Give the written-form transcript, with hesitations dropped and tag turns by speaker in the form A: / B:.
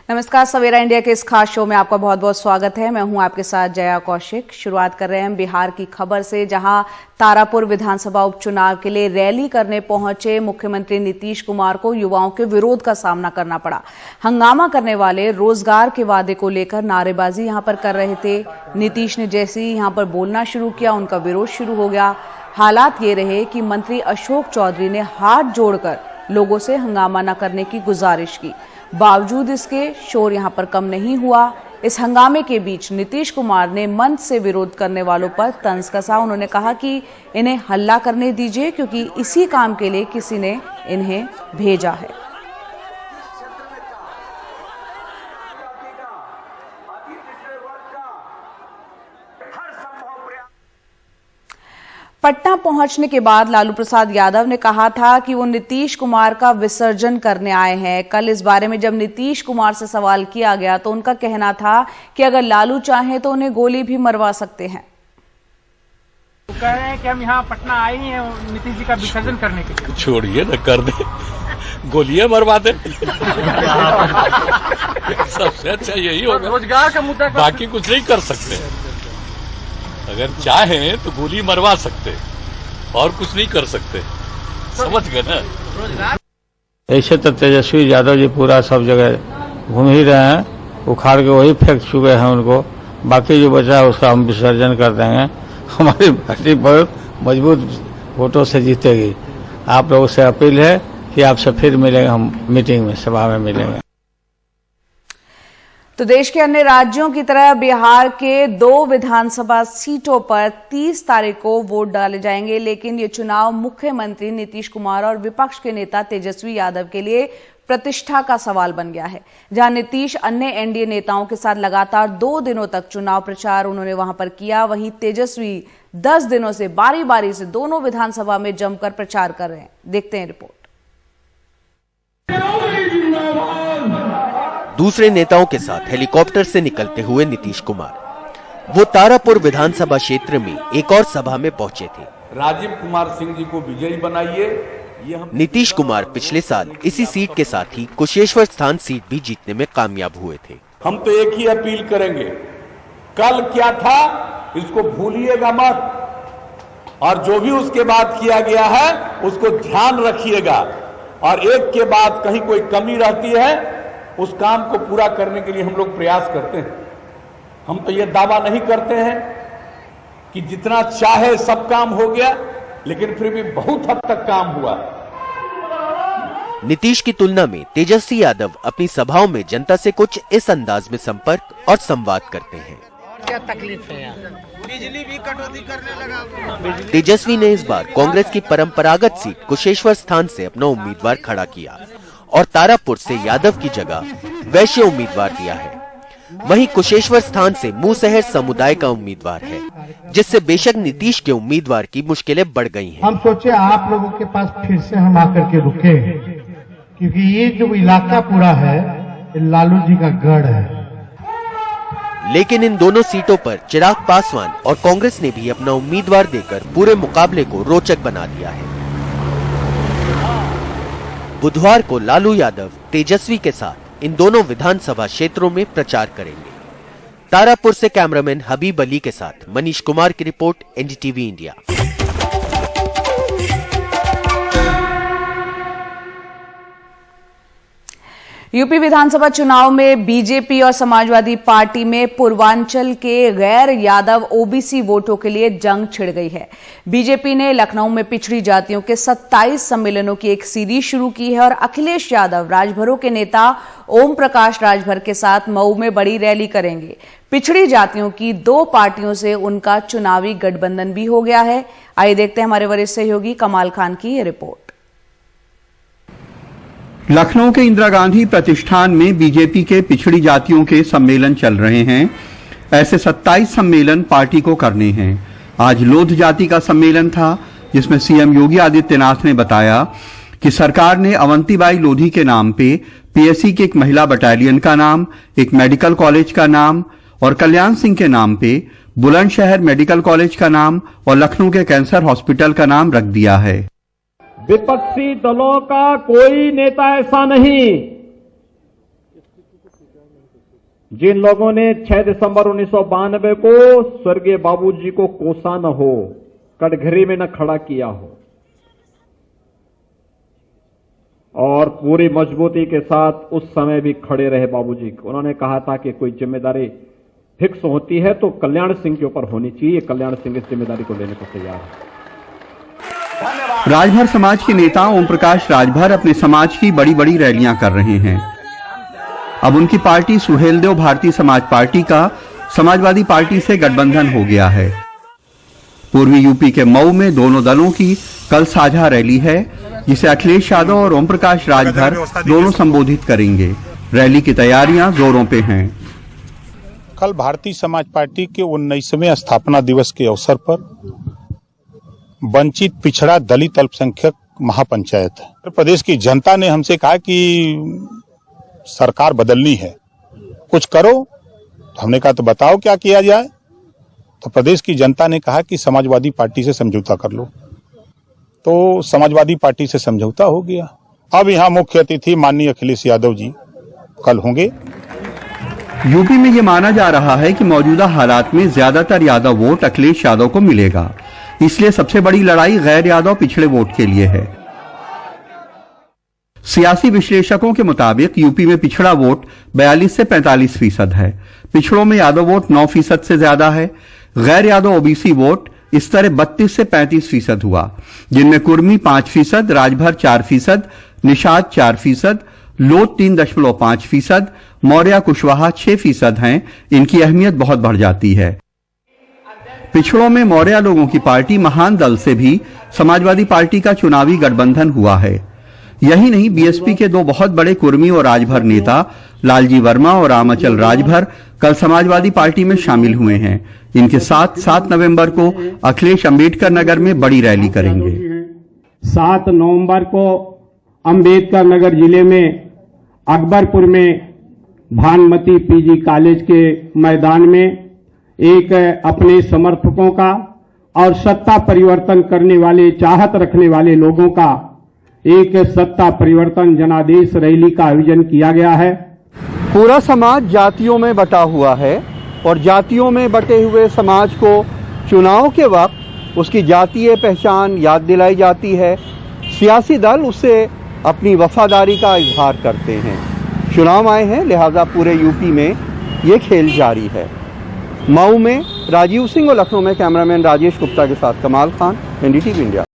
A: नमस्कार, सवेरा इंडिया के इस खास शो में आपका बहुत बहुत स्वागत है। मैं हूं आपके साथ जया कौशिक। शुरुआत कर रहे हैं बिहार की खबर से, जहां तारापुर विधानसभा उपचुनाव के लिए रैली करने पहुंचे मुख्यमंत्री नीतीश कुमार को युवाओं के विरोध का सामना करना पड़ा। हंगामा करने वाले रोजगार के वादे को लेकर नारेबाजी यहां पर कर रहे थे। नीतीश ने जैसे ही यहां पर बोलना शुरू किया, उनका विरोध शुरू हो गया। हालात ये रहे कि मंत्री अशोक चौधरी ने हाथ जोड़कर लोगों से हंगामा न करने की गुजारिश की। बावजूद इसके शोर यहां पर कम नहीं हुआ। इस हंगामे के बीच नीतीश कुमार ने मंच से विरोध करने वालों पर तंज कसा। उन्होंने कहा कि इन्हें हल्ला करने दीजिए, क्योंकि इसी काम के लिए किसी ने इन्हें भेजा है। पटना पहुंचने के बाद लालू प्रसाद यादव ने कहा था कि वो नीतीश कुमार का विसर्जन करने आए हैं। कल इस बारे में जब नीतीश कुमार से सवाल किया गया तो उनका कहना था कि अगर लालू चाहें तो उन्हें गोली भी मरवा सकते हैं।
B: तो कह रहे हैं कि हम यहाँ पटना आए हैं नीतीश जी का विसर्जन करने के लिए।
C: छोड़िए न, कर दे, गोलियां मरवा दे। सबसे अच्छा यही होगा।
B: रोजगार का मुद्दा,
C: बाकी कुछ नहीं कर सकते। अगर चाहें तो गोली मरवा सकते और कुछ नहीं कर सकते। समझ गए ना?
D: ऐसे तो तेजस्वी यादव जी पूरा सब जगह घूम ही रहे हैं, उखाड़ के वही फेंक चुके हैं उनको। बाकी जो बचा है उसका हम विसर्जन कर देंगे। हमारी पार्टी बहुत मजबूत वोटों से जीतेगी। आप लोगों से अपील है कि आपसे फिर मिलेंगे, हम मीटिंग में, सभा में मिलेंगे।
A: तो देश के अन्य राज्यों की तरह बिहार के 2 विधानसभा सीटों पर 30 तारीख को वोट डाले जाएंगे, लेकिन ये चुनाव मुख्यमंत्री नीतीश कुमार और विपक्ष के नेता तेजस्वी यादव के लिए प्रतिष्ठा का सवाल बन गया है। जहां नीतीश अन्य एनडीए नेताओं के साथ लगातार 2 दिनों तक चुनाव प्रचार उन्होंने वहां पर किया, वहीं तेजस्वी 10 दिनों से बारी बारी से दोनों विधानसभा में जमकर प्रचार कर रहे हैं। देखते हैं रिपोर्ट।
E: दूसरे नेताओं के साथ हेलीकॉप्टर से निकलते हुए नीतीश कुमार वो तारापुर विधानसभा क्षेत्र में एक और सभा में पहुंचे थे।
F: राजीव कुमार सिंह जी को विजयी बनाइए।
E: नीतीश कुमार पिछले साल इसी सीट के साथ ही कुशेश्वर स्थान सीट भी जीतने में कामयाब हुए थे।
F: हम तो एक ही अपील करेंगे, कल क्या था इसको भूलिएगा मत, और जो भी उसके बाद किया गया है उसको ध्यान रखिएगा, और एक के बाद कहीं कोई कमी रहती है उस काम को पूरा करने के लिए हम लोग प्रयास करते हैं। हम तो ये दावा नहीं करते हैं कि जितना चाहे सब काम हो गया, लेकिन फिर भी बहुत हद तक काम हुआ।
E: नीतीश की तुलना में तेजस्वी यादव अपनी सभाओं में जनता से कुछ इस अंदाज में संपर्क और संवाद करते हैं।
B: क्या तकलीफ है यार? बिजली भी कटौती करने लगा।
E: तेजस्वी ने इस बार कांग्रेस की परंपरागत सीट कुशेश्वर स्थान से अपना उम्मीदवार खड़ा किया और तारापुर से यादव की जगह वैश्य उम्मीदवार दिया है। वहीं कुशेश्वर स्थान से मूसहर समुदाय का उम्मीदवार है, जिससे बेशक नीतीश के उम्मीदवार की मुश्किलें बढ़ गई हैं।
G: हम सोचे आप लोगों के पास फिर से हम आकर के रुके, क्योंकि ये जो इलाका पूरा है ये लालू जी का गढ़ है।
E: लेकिन इन दोनों सीटों पर चिराग पासवान और कांग्रेस ने भी अपना उम्मीदवार देकर पूरे मुकाबले को रोचक बना दिया है। बुधवार को लालू यादव तेजस्वी के साथ इन दोनों विधानसभा क्षेत्रों में प्रचार करेंगे। तारापुर से कैमरामैन हबीब अली के साथ मनीष कुमार की रिपोर्ट, एनडीटीवी इंडिया।
A: यूपी विधानसभा चुनाव में बीजेपी और समाजवादी पार्टी में पूर्वांचल के गैर यादव ओबीसी वोटों के लिए जंग छिड़ गई है। बीजेपी ने लखनऊ में पिछड़ी जातियों के 27 सम्मेलनों की एक सीरीज शुरू की है और अखिलेश यादव राजभरों के नेता ओम प्रकाश राजभर के साथ मऊ में बड़ी रैली करेंगे। पिछड़ी जातियों की 2 पार्टियों से उनका चुनावी गठबंधन भी हो गया है। आइए देखते हैं हमारे वरिष्ठ सहयोगी कमाल खान की ये रिपोर्ट।
H: लखनऊ के इंदिरा गांधी प्रतिष्ठान में बीजेपी के पिछड़ी जातियों के सम्मेलन चल रहे हैं। ऐसे 27 सम्मेलन पार्टी को करने हैं। आज लोध जाति का सम्मेलन था, जिसमें सीएम योगी आदित्यनाथ ने बताया कि सरकार ने अवंतीबाई लोधी के नाम पे पीएससी के एक महिला बटालियन का नाम, एक मेडिकल कॉलेज का नाम और कल्याण सिंह के नाम पे बुलंदशहर मेडिकल कॉलेज का नाम और लखनऊ के कैंसर हॉस्पिटल का नाम रख दिया है।
I: विपक्षी दलों का कोई नेता ऐसा नहीं जिन लोगों ने 6 दिसंबर 1992 को स्वर्गीय बाबूजी को कोसा न हो, कटघरे में न खड़ा किया हो और पूरी मजबूती के साथ उस समय भी खड़े रहे बाबूजी, उन्होंने कहा था कि कोई जिम्मेदारी फिक्स होती है तो कल्याण सिंह के ऊपर होनी चाहिए। कल्याण सिंह इस जिम्मेदारी को लेने को तैयार है।
H: राजभर समाज के नेता ओम प्रकाश राजभर अपने समाज की बड़ी बड़ी रैलियां कर रहे हैं। अब उनकी पार्टी सुहेलदेव भारतीय समाज पार्टी का समाजवादी पार्टी से गठबंधन हो गया है। पूर्वी यूपी के मऊ में दोनों दलों की कल साझा रैली है, जिसे अखिलेश यादव और ओम प्रकाश राजभर दोनों संबोधित करेंगे। रैली की तैयारियां जोरों पे हैं।
J: कल भारतीय समाज पार्टी के 19वें स्थापना दिवस के अवसर पर वंचित पिछड़ा दलित अल्पसंख्यक महापंचायत है। प्रदेश की जनता ने हमसे कहा कि सरकार बदलनी है, कुछ करो। तो हमने कहा तो बताओ क्या किया जाए। तो प्रदेश की जनता ने कहा कि समाजवादी पार्टी से समझौता कर लो। तो समाजवादी पार्टी से समझौता हो गया। अब यहाँ मुख्य अतिथि माननीय अखिलेश यादव जी कल होंगे।
H: यूपी में ये माना जा रहा है कि मौजूदा हालात में ज्यादातर यादव वोट अखिलेश यादव को मिलेगा, इसलिए सबसे बड़ी लड़ाई गैर यादव पिछड़े वोट के लिए है। सियासी विश्लेषकों के मुताबिक यूपी में पिछड़ा वोट 42 से 45% है। पिछड़ों में यादव वोट 9% से ज्यादा है। गैर यादव ओबीसी वोट इस तरह 32 से 35% हुआ, जिनमें कुर्मी 5%, राजभर 4%, निषाद 4%, लोध 3.5%, मौर्य कुशवाहा 6% हैं। इनकी अहमियत बहुत बढ़ जाती है। पिछड़ों में मौर्य लोगों की पार्टी महान दल से भी समाजवादी पार्टी का चुनावी गठबंधन हुआ है। यही नहीं, बीएसपी के दो बहुत बड़े कुर्मी और राजभर नेता लालजी वर्मा और रामाचल राजभर कल समाजवादी पार्टी में शामिल हुए हैं। इनके साथ 7 नवंबर को अखिलेश अंबेडकर नगर में बड़ी रैली करेंगे।
I: 7 नवंबर को अंबेडकर नगर जिले में अकबरपुर में भानुमती पीजी कॉलेज के मैदान में एक अपने समर्थकों का और सत्ता परिवर्तन करने वाले, चाहत रखने वाले लोगों का एक सत्ता परिवर्तन जनादेश रैली का आयोजन किया गया है।
H: पूरा समाज जातियों में बटा हुआ है और जातियों में बटे हुए समाज को चुनाव के वक्त उसकी जातीय पहचान याद दिलाई जाती है। सियासी दल उससे अपनी वफादारी का इजहार करते हैं। चुनाव आए हैं, लिहाजा पूरे यूपी में ये खेल जारी है। मऊ में राजीव सिंह और लखनऊ में कैमरामैन राजेश गुप्ता के साथ कमाल खान, एनडीटीवी इंडिया।